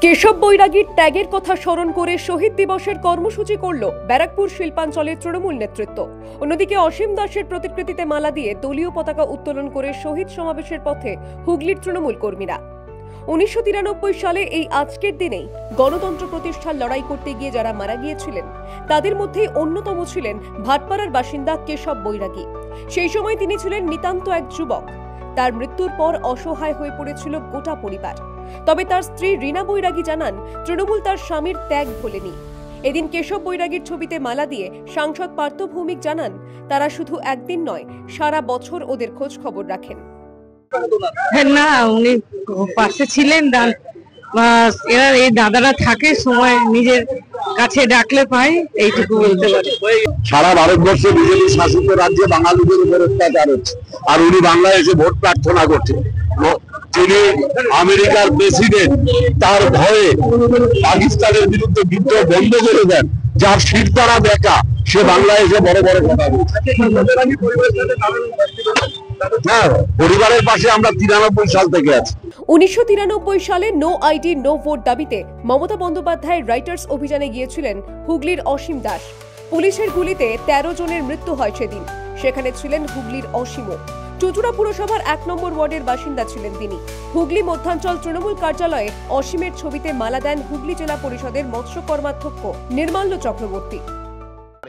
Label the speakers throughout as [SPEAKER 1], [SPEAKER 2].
[SPEAKER 1] কেশব বৈরাগীর ত্যাগের কথা স্মরণ করে শহীদ দিবসের কর্মসূচি করল ব্যারাকপুর শিল্পাঞ্চলের তৃণমূল নেতৃত্ব। অন্যদিকে অসীম দাসের প্রতিকৃতিতে মালা দিয়ে দলীয় পতাকা উত্তোলন করে শহীদ সমাবেশের পথে হুগলির তৃণমূল কর্মীরা। 1993 সালে এই আজকের দিনেই গণতন্ত্র প্রতিষ্ঠার লড়াই করতে গিয়ে যারা মারা গিয়েছিলেন তাদের মধ্যে অন্যতম ছিলেন ভাটপাড়ার বাসিন্দা কেশব বৈরাগী। সেই সময় তিনি ছিলেন নিতান্ত এক যুবক। তার মৃত্যুর পর অসহায় হয়ে পড়েছিল গোটা পরিবার। তবে তার স্ত্রী রীনা বৈরাগী জানান, তৃণমূল তার স্বামীর ত্যাগ ভোলেনি। এদিন কেশব বৈরাগীর ছবিতে মালা দিয়ে সাংসদ পার্থ ভৌমিক জানান, তারা শুধু একদিন নয়, সারা বছর ওদের খোঁজ খবর রাখেন।
[SPEAKER 2] না, উনি পাশে ছিলেন। এরা এই দাদারা থাকে সময় নিজের কাছে ডাকলে পাই, এইটুকু বলতে পারি।
[SPEAKER 3] সারা ভারতবর্ষে বিজেপি শাসিত রাজ্যে বাঙালিদের উপর অত্যাচার হচ্ছে, আর উনি বাংলায় এসে ভোট প্রার্থনা করছেন। তিনি আমেরিকার প্রেসিডেন্ট, তার ভয়ে পাকিস্তানের বিরুদ্ধে বিদ্রোহ বন্ধ করে দেন। যার সিট তারা দেখা, সে বাংলায় এসে বড় বড় কথা বলছে। পরিবারের পাশে আমরা 93 সাল থেকে আছি।
[SPEAKER 1] 1993 সালে নো আইডি নো ভোট দাবিতে মমতা বন্দ্যোপাধ্যায়ের রাইটার্স অভিযানে গিয়েছিলেন হুগলির অসীম দাস। পুলিশের গুলিতে 13 জনের মৃত্যু হয় সেদিন। সেখানে ছিলেন হুগলির অসীমও। চুচুড়া পুরসভার 1 নম্বর ওয়ার্ডের বাসিন্দা ছিলেন তিনি। হুগলি মধ্যাঞ্চল তৃণমূল কার্যালয়ে অসীমের ছবিতে মালা দেন হুগলি জেলা পরিষদের মৎস্য কর্মাধ্যক্ষ নির্মাল্য চক্রবর্তী।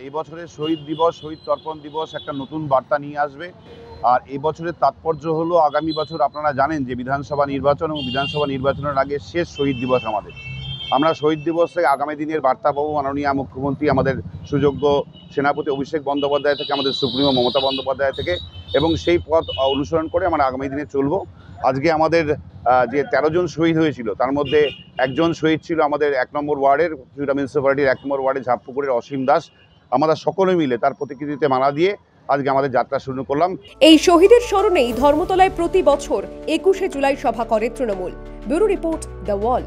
[SPEAKER 4] এই বছরের শহীদ দিবস, শহীদ তর্পণ দিবস একটা নতুন বার্তা নিয়ে আসবে। আর এই বছরের তাৎপর্য হলো, আগামী বছর আপনারা জানেন যে বিধানসভা নির্বাচন, এবং বিধানসভা নির্বাচনের আগে শেষ শহীদ দিবস আমাদের। আমরা শহীদ দিবস থেকে আগামী দিনের বার্তা পাবো মাননীয় মুখ্যমন্ত্রী, আমাদের সুযোগ্য সেনাপতি অভিষেক বন্দ্যোপাধ্যায় থেকে, আমাদের সুপ্রিমো মমতা বন্দ্যোপাধ্যায় থেকে, এবং সেই পথ অনুসরণ করে আমরা আগামী দিনে চলবো। আজকে আমাদের যে 13 জন শহীদ হয়েছিল, তার মধ্যে একজন শহীদ ছিল আমাদের 1 নম্বর ওয়ার্ডের, চুচুড়া মিউনিসিপ্যালিটির 1 নম্বর ওয়ার্ডে ঝাপপুকুরের অসীম দাস। আমরা সকলে মিলে তার প্রতিকৃতিতে মালা দিয়ে আজকে আমাদের যাত্রা শুরু করলাম।
[SPEAKER 1] এই শহীদের স্মরণেই ধর্মতলায় প্রতি বছর 21শে জুলাই সভা করে Trinamool. Bureau report, the wall.